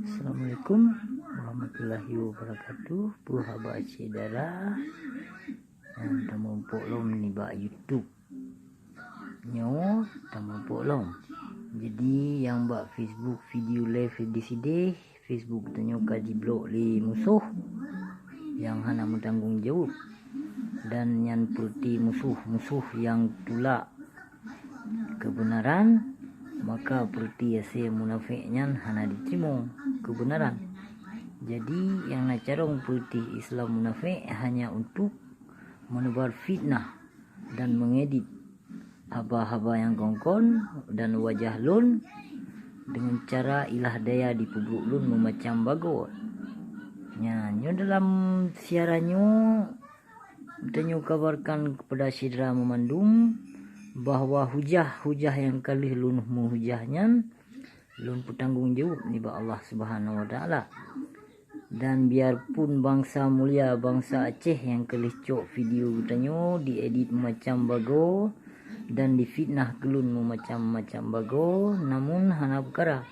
Assalamualaikum warahmatullahi wabarakatuh. Puhaba cedera yang tamumpuk lom ni ba YouTube nyo tamumpuk lom. Jadi yang buat Facebook video live di sini Facebook tanyo kaji blok li musuh yang hana tanggung jawab dan yang putih musuh yang tolak kebenaran, maka putih ase munafiknya hana diterima kebenaran. Jadi yang nak carong putih Islam munafik hanya untuk menebar fitnah dan mengedit haba-haba yang kongkon dan wajah lun dengan cara ilah daya di publik lun memacam bagot. Nyo dalam siarannya tanyo kabarkan kepada sidra memandum bahawa hujah yang kali lun menghujahnya lun bertanggung jawab ni ba Allah Subhanahu wa taala. Dan biarpun bangsa mulia bangsa Aceh yang kali cok video tanyo diedit macam bago dan difitnah kelun macam-macam bago, namun hana perkara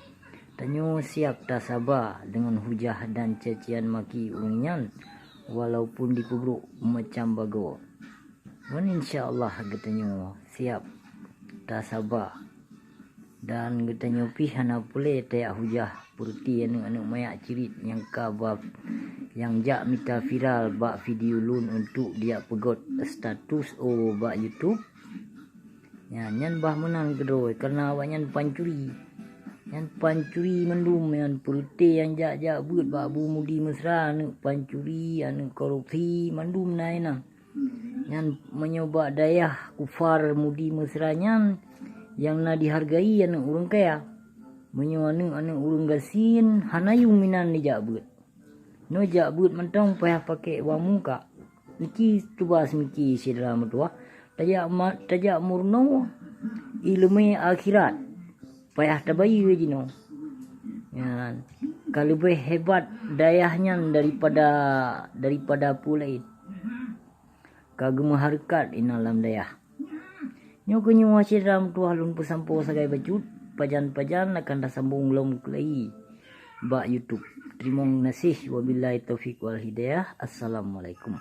tanyo siap tak sabar dengan hujah dan cacian maki ulingan walaupun dikubruk macam bago. Dan insyaallah katanya siap tak sabar dan katanya hana boleh tayak hujah purti anu mayak cirit yang kabab yang jak mita viral bak video lun untuk dia pegot status bak YouTube. Ya nyan bah menang kedoi karena awaknya pancuri. Yang pancuri mendum yang purti yang jak buat bak bu mudi mesra anu pancuri anu korupsi mendum naina. Yang menyoba daya kufar mudi mesranya yang na dihargai anu urang kaya. Menyo anu urang gasin hanayung minan ni jabut. No jabut mentong payah pakai wang muka. Niki tubas miki sidra metua. Tajak murno ilmu akhirat. Payah tabayi wejino. Ya, kalau lebih hebat dayahnya daripada pulai. Kagum harkat inalam dayah. Nyo kunyo sidra metua lun pesampo sagai bacut. Pajan-pajan akan dah sambung lom kelai bak YouTube. Terima kasih wabillahi taufiq wal hidayah. Assalamualaikum.